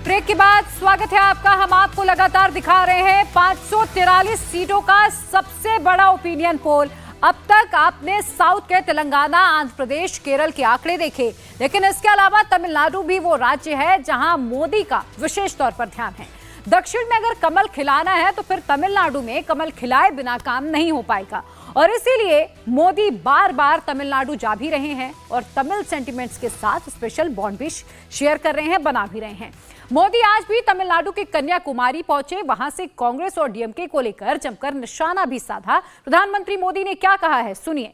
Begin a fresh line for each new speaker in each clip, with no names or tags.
Break के बाद स्वागत है आपका। हम आपको लगातार दिखा रहे हैं 543 सीटों का सबसे बड़ा ओपिनियन पोल। अब तक आपने साउथ के तेलंगाना, आंध्र प्रदेश, केरल के आंकड़े देखे, लेकिन इसके अलावा तमिलनाडु भी वो राज्य है जहां मोदी का विशेष तौर पर ध्यान है। दक्षिण में अगर कमल खिलाना है तो फिर तमिलनाडु में कमल खिलाए बिना काम नहीं हो पाएगा, और इसीलिए मोदी बार बार तमिलनाडु जा भी रहे हैं और तमिल सेंटिमेंट्स के साथ स्पेशल बॉन्ड भी शेयर कर रहे हैं, बना भी रहे हैं। मोदी आज भी तमिलनाडु के कन्याकुमारी पहुंचे, वहां से कांग्रेस और डीएमके को लेकर जमकर निशाना भी साधा। प्रधानमंत्री मोदी ने क्या कहा है, सुनिए।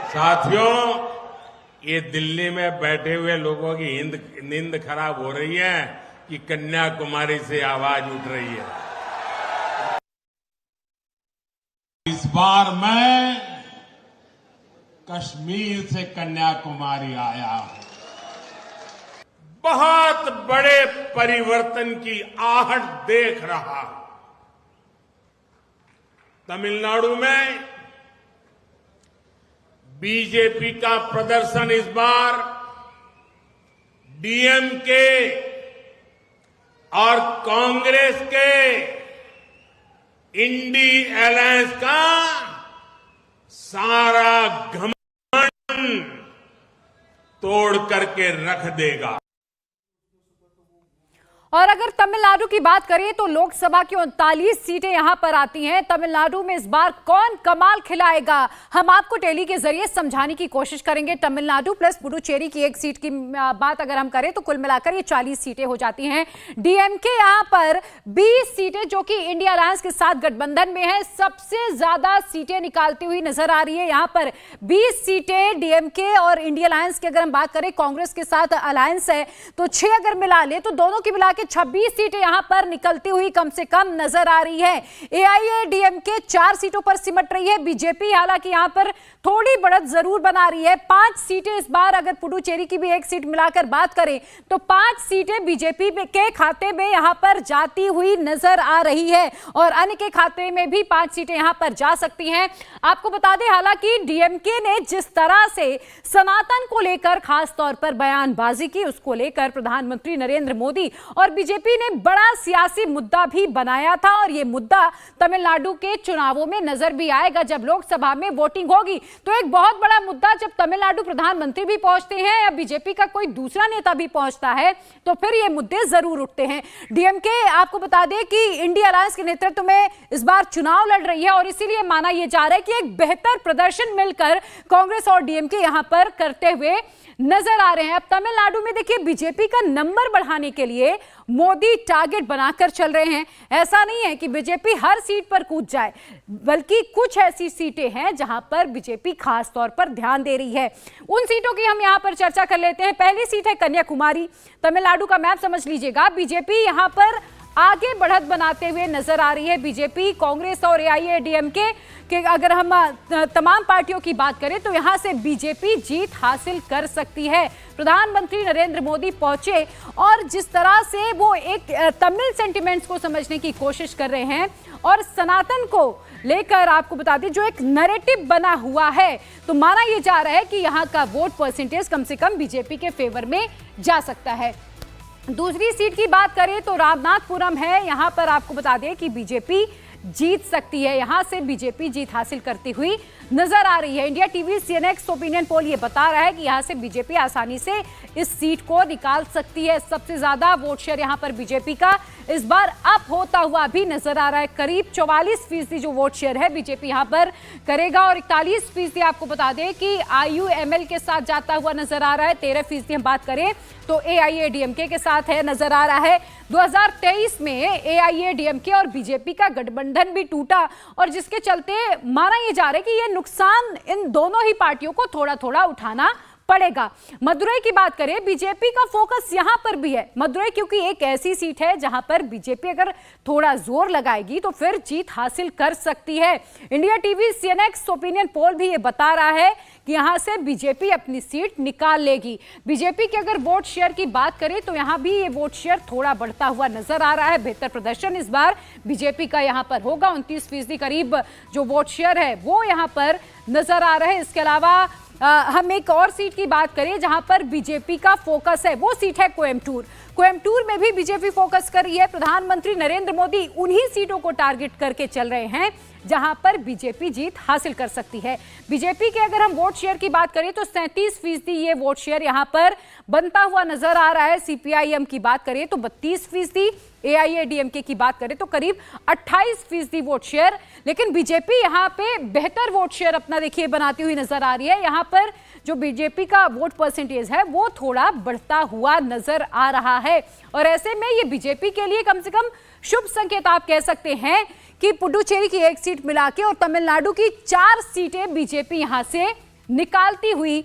साथियों, ये दिल्ली में बैठे हुए लोगों की नींद खराब हो रही है कि कन्याकुमारी से आवाज उठ रही है। इस बार मैं कश्मीर से कन्याकुमारी आया हूं। बहुत बड़े परिवर्तन की आहट देख रहा हूं। तमिलनाडु में बीजेपी का प्रदर्शन इस बार डीएमके और कांग्रेस के इंडी अलायंस का सारा घमंड तोड़ करके रख देगा।
और अगर तमिलनाडु की बात करें तो लोकसभा की 39 सीटें यहां पर आती हैं। तमिलनाडु में इस बार कौन कमाल खिलाएगा, हम आपको टेली के जरिए समझाने की कोशिश करेंगे। तमिलनाडु प्लस पुडुचेरी की एक सीट की बात अगर हम करें तो कुल मिलाकर ये 40 सीटें हो जाती हैं। डीएमके यहां पर 20 सीटें, जो कि इंडिया अलायंस के साथ गठबंधन में है, सबसे ज्यादा सीटें निकालती हुई नजर आ रही है। यहां पर 20 सीटें डीएमके और इंडिया अलायंस की अगर हम बात करें, कांग्रेस के साथ अलायंस है तो 6 अगर मिला ले तो दोनों की मिला के 26 सीटें यहां पर निकलती हुई कम से कम नजर आ रही है। एआईएडीएमके 4 सीटों पर सिमट रही है। बीजेपी हालांकि यहां पर थोड़ी बढ़त जरूर बना रही है। 5 सीटें इस बार, अगर पुडुचेरी की भी एक सीट मिलाकर बात करें तो 5 सीटें बीजेपी के खाते में यहां पर जाती हुई नजर आ रही है, और अन्य के खाते में भी 5 सीटें यहां पर जा सकती हैं। आपको बता दें, हालांकि डीएमके ने जिस तरह से सनातन को लेकर खास तौर पर बयानबाजी की, उसको लेकर प्रधानमंत्री नरेंद्र मोदी और बीजेपी ने बड़ा सियासी मुद्दा भी बनाया था, और यह मुद्दा तमिलनाडु के चुनावों में नजर भी आएगा। जब लोकसभा में वोटिंग होगी तो एक बहुत बड़ा मुद्दा, जब तमिलनाडु प्रधानमंत्री भी पहुंचते हैं या बीजेपी का कोई दूसरा नेता भी पहुंचता है तो फिर ये मुद्दे जरूर उठते हैं। डीएमके, आपको बता दें कि इंडिया अलायंस के नेतृत्व में इस बार चुनाव लड़ रही है, और इसीलिए माना यह जा रहा है कि एक बेहतर प्रदर्शन मिलकर कांग्रेस और डीएमके यहां पर करते हुए नजर आ रहे हैं। अब तमिलनाडु में देखिए, बीजेपी का नंबर बढ़ाने के लिए मोदी टारगेट बनाकर चल रहे हैं। ऐसा नहीं है कि बीजेपी हर सीट पर कूद जाए, बल्कि कुछ ऐसी सीटें हैं जहां पर बीजेपी खास तौर पर ध्यान दे रही है। उन सीटों की हम यहां पर चर्चा कर लेते हैं। पहली सीट है कन्याकुमारी। तमिलनाडु का मैप समझ लीजिएगा। बीजेपी यहां पर आगे बढ़त बनाते हुए नजर आ रही है। बीजेपी, कांग्रेस और एआईएडीएमके कि अगर हम तमाम पार्टियों की बात करें तो यहां से बीजेपी जीत हासिल कर सकती है। प्रधानमंत्री नरेंद्र मोदी पहुंचे और जिस तरह से वो एक तमिल सेंटिमेंट्स को समझने की कोशिश कर रहे हैं, और सनातन को लेकर आपको बता दें जो एक नैरेटिव बना हुआ है, तो माना यह जा रहा है कि यहां का वोट परसेंटेज कम से कम बीजेपी के फेवर में जा सकता है। दूसरी सीट की बात करें तो रामनाथपुरम है। यहां पर आपको बता दें कि बीजेपी जीत सकती है। यहां से बीजेपी जीत हासिल करती हुई नजर आ रही है। India TV CNX opinion poll ये बता रहा है कि यहां से बीजेपी आसानी से इस सीट को निकाल सकती है। सबसे ज्यादा वोट शेयर यहां पर बीजेपी का इस बार अप होता हुआ भी नजर आ रहा है। करीब 44% जो वोट शेयर है बीजेपी यहां पर करेगा, और 41% आपको बता दें कि आईयूएमएल के साथ जाता हुआ नजर आ रहा है। 13% हम बात करें तो एआईएडीएमके के साथ है, नजर आ रहा है। 2023 में एआईएडीएमके और बीजेपी का गठबंधन भी टूटा, और जिसके चलते माना यह जा रहा है कि यह नुकसान इन दोनों ही पार्टियों को थोड़ा थोड़ा उठाना पड़ेगा। मदुरई की बात करें, बीजेपी का फोकस यहां पर भी है। मदुरई क्योंकि एक ऐसी सीट है जहां पर बीजेपी अगर थोड़ा जोर लगाएगी तो फिर जीत हासिल कर सकती है। India TV CNX opinion poll भी ये बता रहा है कि यहां से बीजेपी अपनी सीट निकाल लेगी। बीजेपी के अगर वोट शेयर की बात करें तो यहां भी ये वोट शेयर थोड़ा बढ़ता हुआ नजर आ रहा है। बेहतर प्रदर्शन इस बार बीजेपी का यहां पर होगा। 29% करीब जो वोट शेयर है वो यहां पर नजर आ रहा है। इसके अलावा हम एक और सीट की बात करें जहां पर बीजेपी का फोकस है, वो सीट है कोयम्बटूर। कोयम्बटूर में भी बीजेपी फोकस कर रही है। प्रधानमंत्री नरेंद्र मोदी उन्हीं सीटों को टारगेट करके चल रहे हैं जहां पर बीजेपी जीत हासिल कर सकती है। बीजेपी के अगर हम वोट शेयर की बात करें तो 37% ये वोट शेयर यहां पर बनता हुआ नजर आ रहा है। सीपीआईएम की बात करें तो 32%, एआईएडीएमके की बात करें तो करीब 28% वोट शेयर। लेकिन बीजेपी यहां पे बेहतर वोट शेयर अपना देखिए बनाती हुई नजर आ रही है। यहां पर जो बीजेपी का वोट परसेंटेज है वो थोड़ा बढ़ता हुआ नजर आ रहा है और ऐसे में ये बीजेपी के लिए कम से कम शुभ संकेत आप कह सकते हैं कि पुडुचेरी की एक सीट मिला के और तमिलनाडु की 4 सीटें बीजेपी यहां से निकालती हुई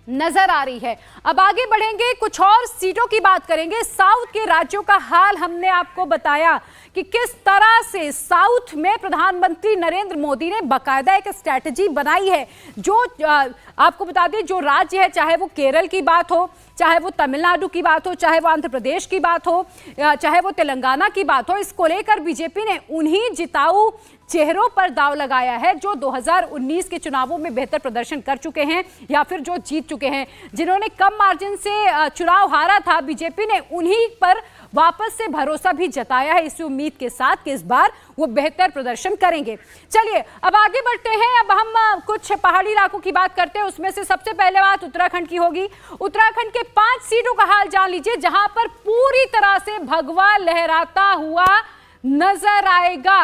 नजर आ रही है। अब आगे बढ़ेंगे, कुछ और सीटों की बात करेंगे। साउथ के राज्यों का हाल हमने आपको बताया कि किस तरह से साउथ में प्रधानमंत्री नरेंद्र मोदी ने बाकायदा एक स्ट्रैटेजी बनाई है। जो आपको बता दें, जो राज्य है, चाहे वो केरल की बात हो, चाहे वो तमिलनाडु की बात हो, चाहे वो आंध्र प्रदेश की बात हो, चाहे वो तेलंगाना की बात हो, इसको लेकर बीजेपी ने उन्हीं जिताऊ चेहरों पर दाव लगाया है जो 2019 के चुनावों में बेहतर प्रदर्शन कर चुके हैं या फिर जो जीत चुके हैं। जिन्होंने कम मार्जिन से चुनाव हारा था, बीजेपी ने उन्हीं पर वापस से भरोसा भी जताया है इस उम्मीद के साथ कि इस बार वो बेहतर प्रदर्शन करेंगे। चलिए अब आगे बढ़ते हैं। अब हम कुछ पहाड़ी इलाकों की बात करते हैं। उसमें से सबसे पहले बात उत्तराखंड की होगी। उत्तराखंड के 5 सीटों का हाल जान लीजिए जहां पर पूरी तरह से भगवा लहराता हुआ नजर आएगा।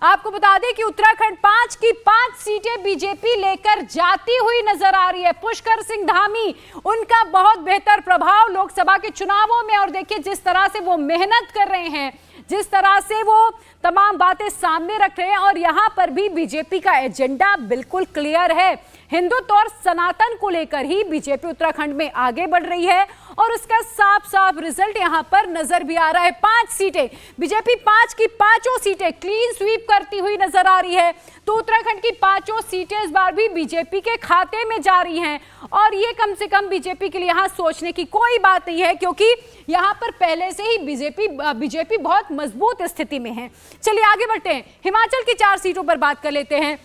आपको बता दें कि उत्तराखंड 5 की 5 सीटें बीजेपी लेकर जाती हुई नजर आ रही है। पुष्कर सिंह धामी, उनका बहुत बेहतर प्रभाव लोकसभा के चुनावों में, और देखिए जिस तरह से वो मेहनत कर रहे हैं, जिस तरह से वो तमाम बातें सामने रख रहे हैं, और यहां पर भी बीजेपी का एजेंडा बिल्कुल क्लियर है। हिंदुत्व और सनातन को लेकर ही बीजेपी उत्तराखंड में आगे बढ़ रही है और उसका साफ साफ रिजल्ट यहां पर नजर भी आ रहा है। 5 सीटें बीजेपी 5 की 5 सीटें क्लीन स्वीप करती हुई नजर आ रही है। तो उत्तराखंड की 5 सीटें इस बार भी बीजेपी के खाते में जा रही हैं और ये कम से कम बीजेपी के लिए यहां सोचने की कोई बात नहीं है, क्योंकि यहां पर पहले से ही बीजेपी बहुत मजबूत स्थिति में है। चलिए आगे बढ़ते हैं। हिमाचल की 4 सीटों पर बात कर लेते हैं।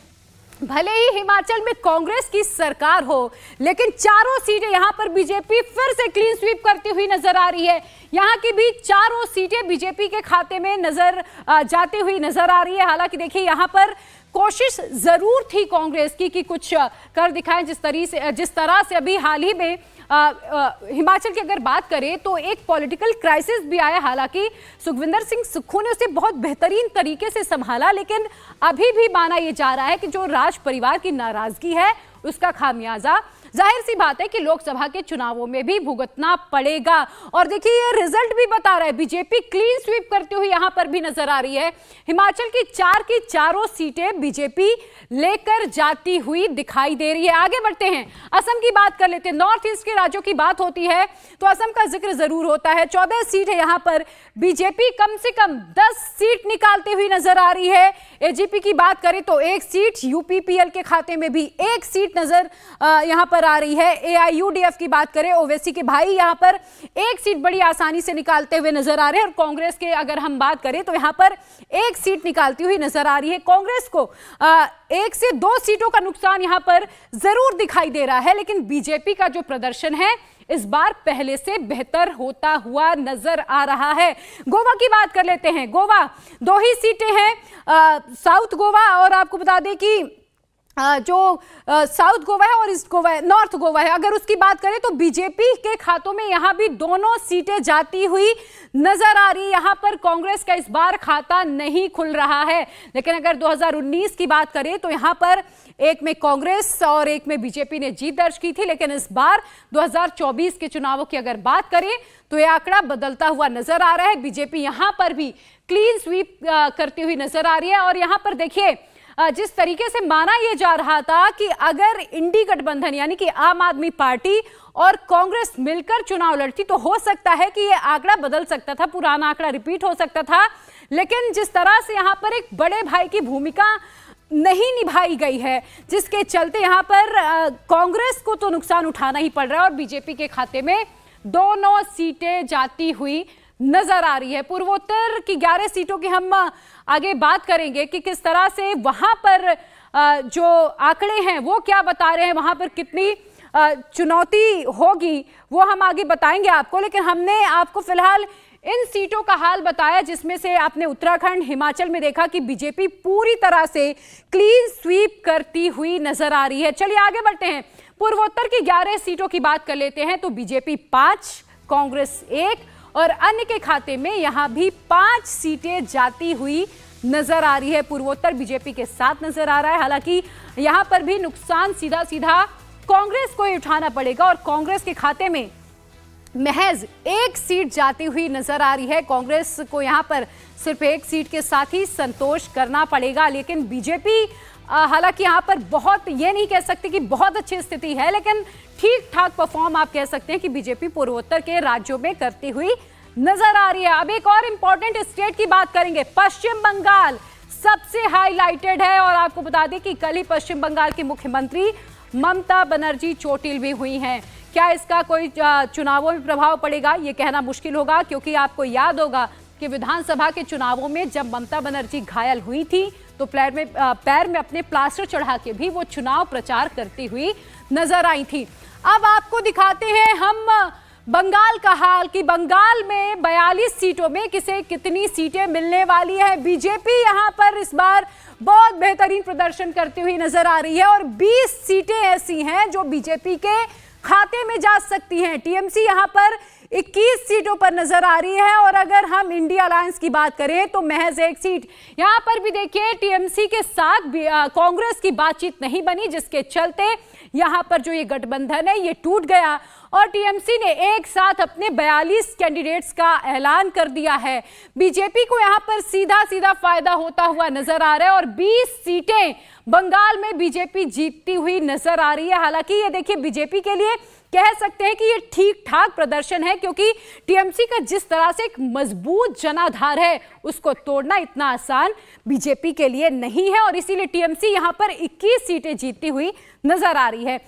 भले ही हिमाचल में कांग्रेस की सरकार हो, लेकिन 4 सीटें यहां पर बीजेपी फिर से क्लीन स्वीप करती हुई नजर आ रही है। यहां की भी 4 सीटें बीजेपी के खाते में नजर जाती हुई नजर आ रही है। हालांकि देखिए यहां पर कोशिश जरूर थी कांग्रेस की कि कुछ कर दिखाएं, जिस तरह से अभी हाल ही में हिमाचल की अगर बात करें तो एक पॉलिटिकल क्राइसिस भी आया। हालांकि सुखविंदर सिंह सुक्खू ने उसे बहुत बेहतरीन तरीके से संभाला, लेकिन अभी भी माना यह जा रहा है कि जो राज परिवार की नाराजगी है उसका खामियाजा जाहिर सी बात है कि लोकसभा के चुनावों में भी भुगतना पड़ेगा। और देखिए ये रिजल्ट भी बता रहा है, बीजेपी क्लीन स्वीप करती हुई यहां पर भी नजर आ रही है। हिमाचल की 4 सीटें बीजेपी लेकर जाती हुई दिखाई दे रही है। आगे बढ़ते हैं, असम की बात कर लेते हैं। नॉर्थ ईस्ट के राज्यों की बात होती है तो असम का जिक्र जरूर होता है। 14 सीट है यहां पर, बीजेपी कम से कम 10 सीट निकालती हुई नजर आ रही है। एजीपी की बात करें तो 1 सीट, यूपीपीएल के खाते में भी 1 सीट नजर यहां पर आ रही है। एआईयूडीएफ की बात करें, ओवैसी के भाई यहां पर 1 सीट बड़ी आसानी से निकालते हुए नजर आ रहे हैं। और कांग्रेस के अगर हम बात करें तो यहां पर 1 सीट निकालती हुई नजर आ रही है। कांग्रेस को 1 से 2 सीटों का नुकसान यहां पर जरूर दिखाई दे रहा है, लेकिन बीजेपी का जो प्रदर्शन है इस बार पहले से बेहतर होता हुआ नजर आ रहा है। गोवा की बात कर लेते हैं। गोवा 2 ही सीटें हैं, साउथ गोवा, और आपको बता दें कि जो साउथ गोवा है और ईस्ट गोवा है, नॉर्थ गोवा है। अगर उसकी बात करें तो बीजेपी के खातों में यहां भी दोनों सीटें जाती हुई नजर आ रही है। यहां पर कांग्रेस का इस बार खाता नहीं खुल रहा है, लेकिन अगर 2019 की बात करें तो यहां पर एक में कांग्रेस और एक में बीजेपी ने जीत दर्ज की थी, लेकिन इस बार 2024 के चुनावों की अगर बात करें तो यह आंकड़ा बदलता हुआ नजर आ रहा है। बीजेपी यहां पर भी क्लीन स्वीप करती हुई नजर आ रही है। और यहां पर देखिए जिस तरीके से माना यह जा रहा था कि अगर इंडी गठबंधन यानी कि आम आदमी पार्टी और कांग्रेस मिलकर चुनाव लड़ती तो हो सकता है कि यह आंकड़ा बदल सकता था, पुराना आंकड़ा रिपीट हो सकता था। लेकिन जिस तरह से यहां पर एक बड़े भाई की भूमिका नहीं निभाई गई है, जिसके चलते यहां पर कांग्रेस को तो नुकसान उठाना ही पड़ रहा है और बीजेपी के खाते में दोनों सीटें जाती हुई नजर आ रही है। पूर्वोत्तर की 11 सीटों की हम आगे बात करेंगे कि किस तरह से वहां पर जो आंकड़े हैं वो क्या बता रहे हैं, वहां पर कितनी चुनौती होगी वो हम आगे बताएंगे आपको। लेकिन हमने आपको फिलहाल इन सीटों का हाल बताया जिसमें से आपने उत्तराखंड, हिमाचल में देखा कि बीजेपी पूरी तरह से क्लीन स्वीप करती हुई नजर आ रही है। चलिए आगे बढ़ते हैं। पूर्वोत्तर की 11 सीटों की बात कर लेते हैं तो बीजेपी 5, कांग्रेस 1 और अन्य के खाते में यहां भी 5 सीटें जाती हुई नजर आ रही है। पूर्वोत्तर बीजेपी के साथ नजर आ रहा है। हालांकि यहां पर भी नुकसान सीधा सीधा कांग्रेस को ही उठाना पड़ेगा और कांग्रेस के खाते में महज 1 सीट जाती हुई नजर आ रही है। कांग्रेस को यहां पर सिर्फ 1 सीट के साथ ही संतोष करना पड़ेगा। लेकिन बीजेपी हालांकि यहां पर बहुत, ये नहीं कह सकते कि बहुत अच्छी स्थिति है, लेकिन ठीक ठाक परफॉर्म आप कह सकते हैं कि बीजेपी पूर्वोत्तर के राज्यों में करती हुई नजर आ रही है। अब एक और इंपॉर्टेंट स्टेट की बात करेंगे। पश्चिम बंगाल सबसे हाईलाइटेड है और आपको बता दें कि कल ही पश्चिम बंगाल की मुख्यमंत्री ममता बनर्जी चोटिल भी हुई हैं। क्या इसका कोई चुनावों में प्रभाव पड़ेगा, ये कहना मुश्किल होगा, क्योंकि आपको याद होगा कि विधानसभा के चुनावों में जब ममता बनर्जी घायल हुई थी तो पैर में अपने प्लास्टर चढ़ा के भी वो चुनाव प्रचार करती हुई नजर आई थी। अब आपको दिखाते हैं हम बंगाल का हाल कि बंगाल में 42 सीटों में किसे कितनी सीटें मिलने वाली है। बीजेपी यहां पर इस बार बहुत बेहतरीन प्रदर्शन करती हुई नजर आ रही है और 20 सीटें ऐसी हैं जो बीजेपी के खाते में जा सकती हैं। टीएमसी यहां पर 21 सीटों पर नजर आ रही है और अगर हम इंडिया अलायंस की बात करें तो महज 1 सीट। यहां पर भी देखिए टीएमसी के साथ कांग्रेस की बातचीत नहीं बनी, जिसके चलते यहां पर जो ये गठबंधन है ये टूट गया और टीएमसी ने एक साथ अपने 42 कैंडिडेट्स का ऐलान कर दिया है। बीजेपी को यहां पर सीधा सीधा फायदा होता हुआ नजर आ रहा है और 20 सीटें बंगाल में बीजेपी जीतती हुई नजर आ रही है। हालांकि ये देखिए बीजेपी के लिए कह सकते हैं कि ये ठीक ठाक प्रदर्शन है, क्योंकि टीएमसी का जिस तरह से एक मजबूत जनाधार है उसको तोड़ना इतना आसान बीजेपी के लिए नहीं है और इसीलिए टीएमसी यहां पर 21 सीटें जीतती हुई नजर आ रही है।